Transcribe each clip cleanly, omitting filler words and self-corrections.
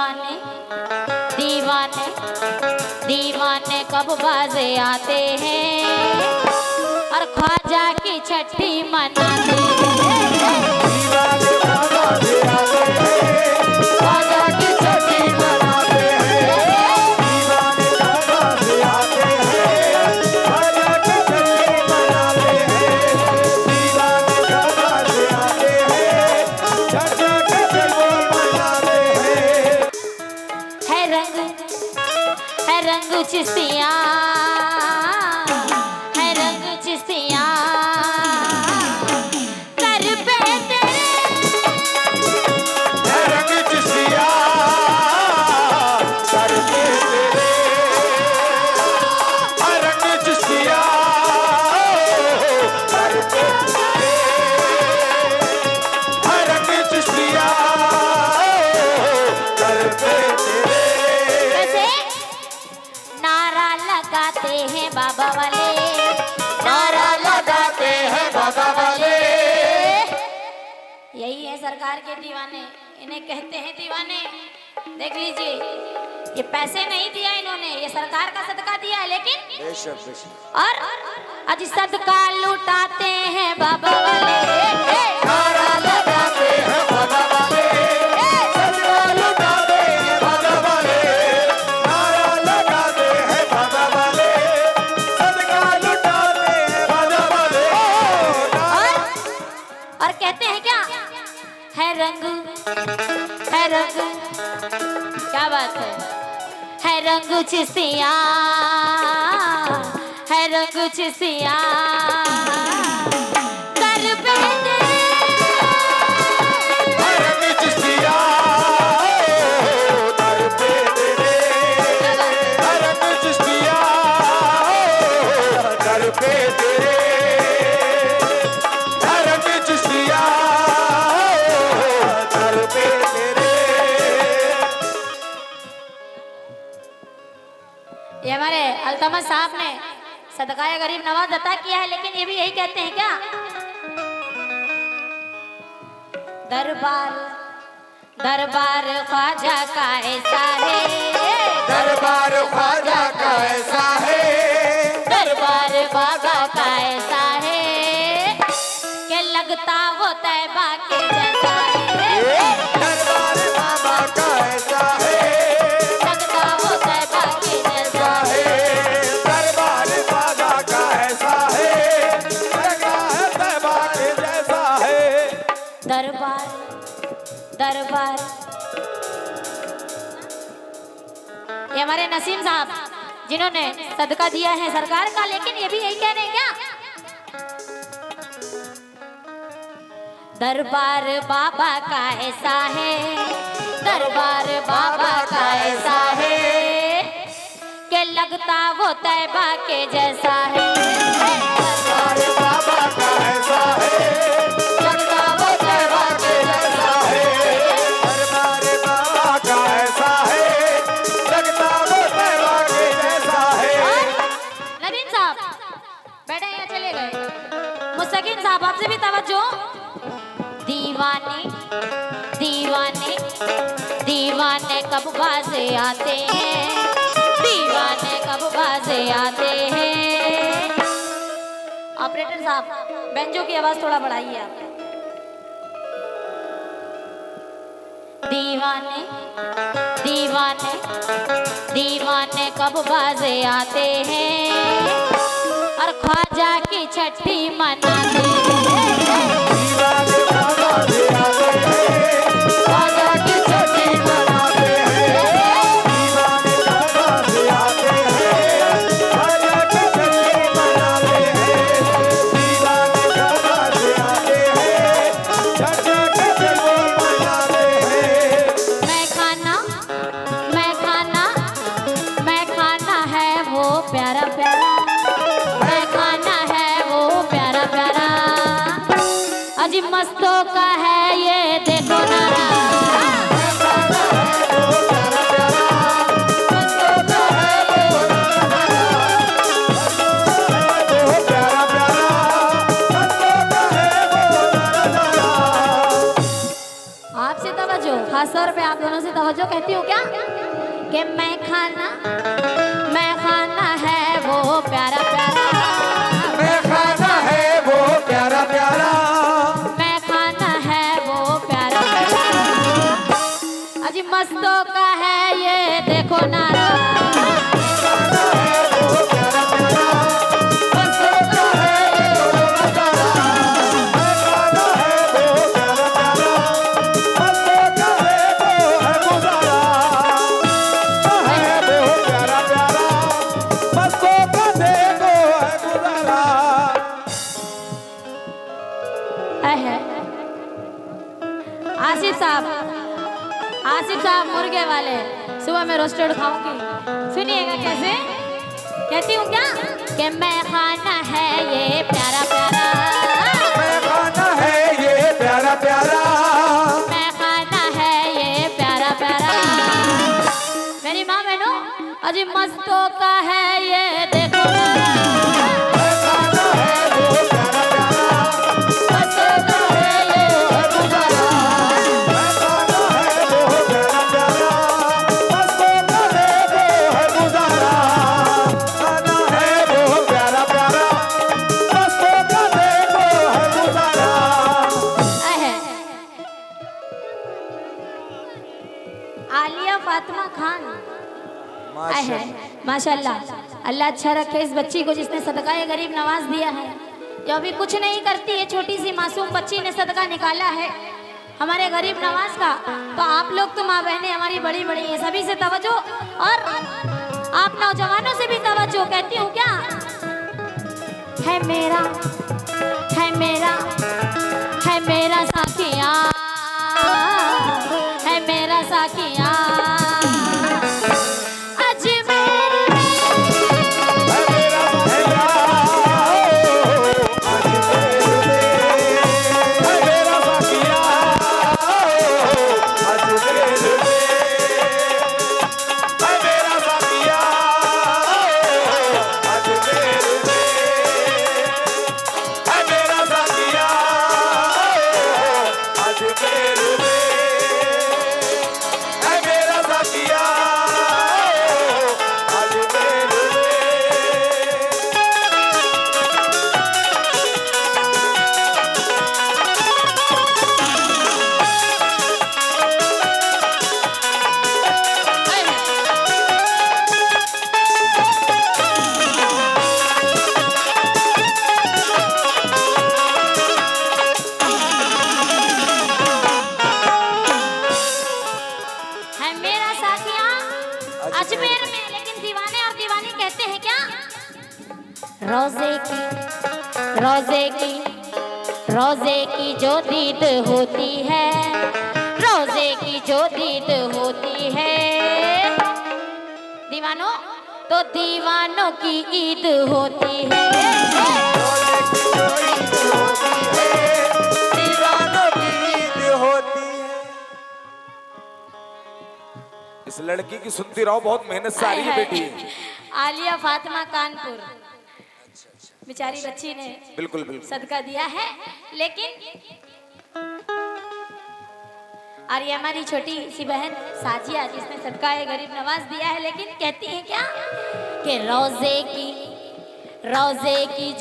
दीवाने दीवाने दीवाने कब बाजे आते हैं और ख्वाजा की छठी मनाते हैं। दीवाने कब बाजे आते हैं, ख्वाजा की छठी मनाते हैं। दीवाने कब बाजे आते हैं, ख्वाजा की छठी मनाते हैं। दीवाने कब बाजे आते हैं, ख्वाजा की छठी मनाते हैं। है रंग चिश्तियाँ, है रंग चिश्तियाँ सर पे तेरे। है रंग चिश्तियाँ सर पे तेरे, है रंग चिश्तियाँ सर पे तेरे, है रंग चिश्तियाँ सर पे तेरे। कैसे नारा लगाते हैं बाबा वाले, नारा लगाते हैं बाबा वाले। यही है सरकार के दीवाने, इन्हें कहते हैं दीवाने। देख लीजिए, ये पैसे नहीं दिया इन्होंने, ये सरकार का सदका दिया है, लेकिन और आज सदका लुटाते हैं बाबा वाले। नारा लगाते हैं बाबा वाले, सदका लुटाते हैं बाबा वाले। नारा लगाते हैं बाबा वाले, सदका लुटाते हैं बाबा वाले। और कहते हैं क्या, है रंग, है रंग, क्या बात है रंग चिश्तियाँ, है रंग चिश्तियाँ सर पे तेरे। है रंग चिश्तियाँ सर पे तेरे, है रंग चिश्तियाँ सर पे तेरे, है रंग चिश्तियाँ सर पे तेरे। ये हमारे अल्तमश साहब ने सदकाए गरीब नवाज अता किया है, लेकिन ये भी यही कहते हैं क्या, दरबार दरबार ख्वाजा का ऐसा है, दरबार ख्वाजा का ऐसा है, दरबार बाबा का ऐसा है कि लगता वो तैबा के जैसा है। दरबार बाबा का ऐसा है, लगता वो तैबा के जैसा है। दरबार बाबा का ऐसा है, लगा है तैबा के जैसा है। दरबार दरबार, ये हमारे नसीम साहब जिन्होंने सदका दिया है सरकार का, लेकिन ये भी यही कह रहे हैं क्या, दरबार बाबा का ऐसा है, दरबार बाबा का ऐसा है कि लगता वो तैबा के जैसा है। दरबार बाबा का ऐसा है, लगता वो तैबा के जैसा है। दरबार बाबा का ऐसा है, लगता वो तैबा के जैसा है। नदीम साहब बैठे यहाँ चले गए। मुस्तकीम साहब आपसे भी तवज्जो। दीवाने दीवाने दीवाने कब बाजे आते हैं, दीवाने कब बाजे आते हैं। ऑपरेटर साहब बेंजो की आवाज थोड़ा बढ़ाइए आप। दीवाने दीवाने दीवाने कब बाजे आते हैं और ख्वाजा की छठी मनाते हैं। दीवाने कब बाजे आते हैं, ख्वाजा की छठी मनाते हैं। दीवाने कब बाजे आते हैं, ख्वाजा की छठी मनाते हैं। दीवाने कब बाजे आते हैं, ख्वाजा की छठी मनाते हैं। मैं खाना है वो प्यारा प्यारा, मैं खाना है वो प्यारा प्यारा, अजी मस्तों का है ये देखो नारा। आपसे तवज्जो, खास तौर पे आप दोनों से तवज्जो तवज्जो, कहती हूँ क्या कि मैं खाना है वो प्यारा प्यारा, मैं खाना है वो प्यारा प्यारा, मैं खाना है वो प्यारा प्यारा। अजी मस्तों का है ये देखो नारा, खाना है वो प्यारा प्यारा, मस्तों का है ये नजारा। मैं खाना है वो प्यारा प्यारा, मस्तों का है वो है गुजारा। है वो प्यारा प्यारा, मस्तों का देखो है गुजारा। है आसिफ साहब मुर्गे वाले, सुबह में रोस्टेड खाऊंगी, सुनिएगा कैसे कहती हूँ क्या कि मैं खाना है ये प्यारा प्यारा, मैं खाना है ये प्यारा प्यारा, मैं खाना है ये प्यारा प्यारा। मेरी माँ बहनों अजी मस्तों का है ये देखो नारा, मैं खाना है वो प्यारा प्यारा, मस्तों का है ये है गुजारा। मैं खाना है वो प्यारा प्यारा, मस्तों का देखो है गुजारा। खाना है वो प्यारा प्यारा, मस्तों का देखो है गुजारा। है। आलिया फातिमा खान है, माशाल्लाह। अल्लाह अच्छा रखे इस बच्ची को जिसने सदका गरीब नवाज दिया है, जो अभी कुछ नहीं करती है, छोटी सी मासूम बच्ची ने सदका निकाला है हमारे गरीब नवाज का। तो आप लोग तो माँ बहनें हमारी बड़ी बड़ी हैं, सभी से तवज्जो और आप नौजवानों से भी तवज्जो। कहती हूँ क्या है मेरा साकिया, है मेरा साकिया अजमेर में, है मेरा भैया अजमेर में, है मेरा साकिया अजमेर में, है मेरा साकिया अजमेर में, है मेरा साकिया अजमेर में, है मेरा साकिया अजमेर में। है मेरा साकिया अजमेर में। लेकिन दीवाने और दीवानी कहते हैं क्या रोजे की जो दीद होती है, रोजे की जो दीद होती है दीवानों, तो दीवानों की ईद होती है। दीवानों की ईद होती है। इस लड़की की सुनती रहो, बहुत मेहनत से आ रही है बेटी। आलिया फातिमा कानपुर, बेचारी बच्ची ने बिल्कुल बिल्कुल सदका दिया है। लेकिन और ये हमारी छोटी सी बहन साजिया जिसने सदका गरीब नवाज दिया है। लेकिन कहती है क्या कि रोजे की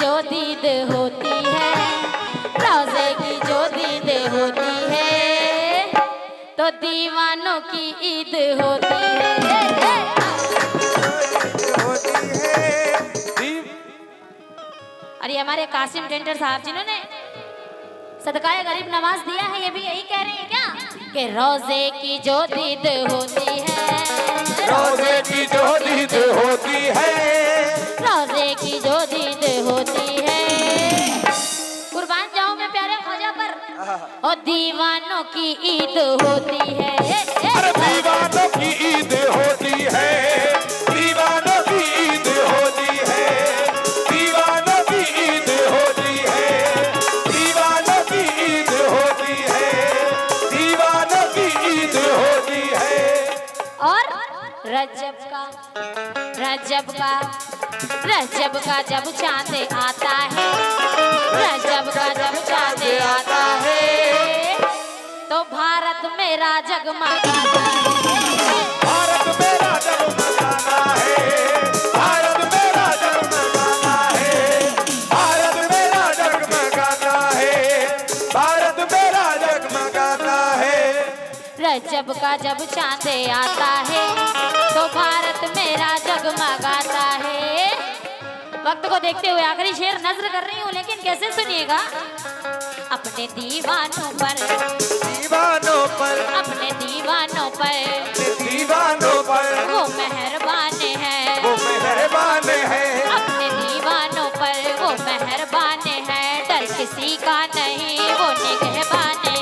जो दीद होती है, रोजे की जो दीद होती है, तो दीवानों की ईद होती है। होती है। और ये हमारे कासिम टेंडर साहब जिन्होंने सदका गरीब नवाज दिया है, ये भी यही कह रहे हैं क्या कि रोजे की जो दीद होती है, रोजे की जो दीद होती है, रोजे की जो दीद होती है। कुर्बान जाऊं मैं प्यारे ख्वाजा पर, और दीवानों की ईद होती है। अरे दीवानों की ईद होती है, दीवानों की ईद होती है, दीवानों की ईद होती है, दीवानों की ईद होती है, दीवानों की ईद होती है। और रजब का जब चांद आता है, रजब का जब चांद आता है, तो भारत मेरा जगमगाता है। भारत मेरा जगमगाना है, भारत मेरा जगमगाना है, भारत मेरा जगमगाना है, भारत मेरा जगमगाना है। रजब का जब चांद आता है तो भारत मेरा जगमगाता है। वक्त को देखते हुए आखिरी शेर नजर कर रही हूँ, लेकिन कैसे सुनिएगा। अपने दीवानों पर, दीवानों पर, अपने दीवानों पर, दीवानों पर वो मेहरबान है, वो मेहरबान है। अपने दीवानों पर वो मेहरबान है। डर किसी का नहीं, वो निगहबान है।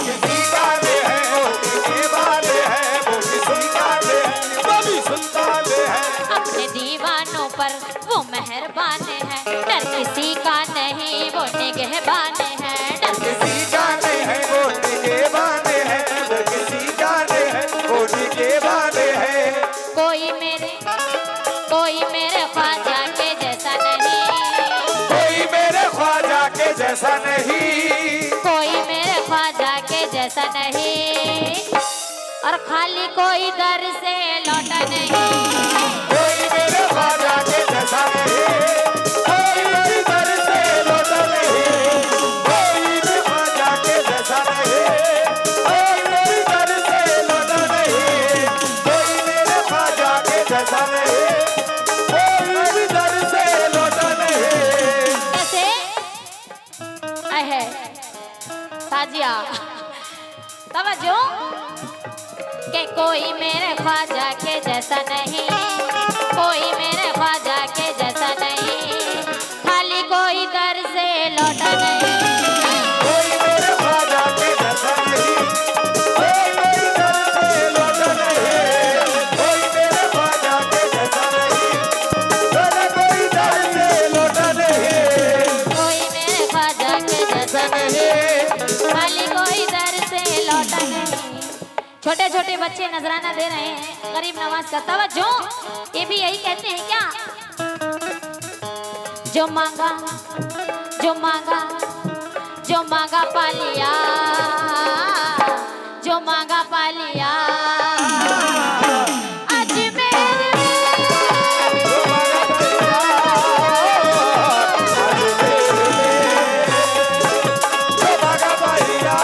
किसी का है वो निगहबान है, वो किसी का है वो भी सुल्तान है। अपने दीवानों पर वो मेहरबान है। डर किसी का नहीं, वो निगहबान है। डर किसी का नहीं है वो निगहबान है, डर किसी का नहीं है वो निगहबान है। कोई मेरे ख्वाजा के जैसा नहीं, कोई मेरे ख्वाजा के जैसा नहीं, कोई मेरे ख्वाजा के जैसा नहीं। और खाली कोई दर से लौटा नहीं, कोई मेरे ख्वाजा के जैसा नहीं, कोई मेरी दर से लौटा नहीं, कोई मेरे ख्वाजा के जैसा नहीं, कोई मेरी दर से लौटा नहीं, कोई मेरे ख्वाजा के जैसा नहीं, कोई मेरी दर से लौटा नहीं। कैसे है ताजिया तवज्जो कि कोई मेरे ख्वाजा के जैसा नहीं, कोई मेरे ख्वाजा के जैसा नहीं। खाली कोई दर से लौटा नहीं, कोई मेरे ख्वाजा के जैसा नहीं, कोई मेरी दर से लौटा नहीं, कोई मेरे ख्वाजा के जैसा नहीं, कोई दर से लौटा नहीं, कोई मेरे ख्वाजा के जैसा नहीं। खाली कोई दर से लौटा नहीं। छोटे छोटे बच्चे नजराना दे रहे हैं गरीब नवाज का। तवज्जो, ये भी यही कहते हैं क्या। जो मांगा जो मांगा जो मांगा पा लिया, जो मांगा पा लिया। अजमेर जो भागा पालिया,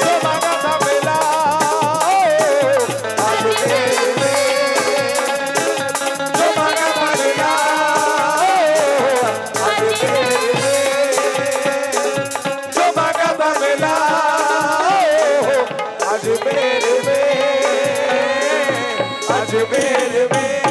जो भागा था मिला, जो भागा पालिया, जो भागा था मिला, अजमेर में, अजमेर में।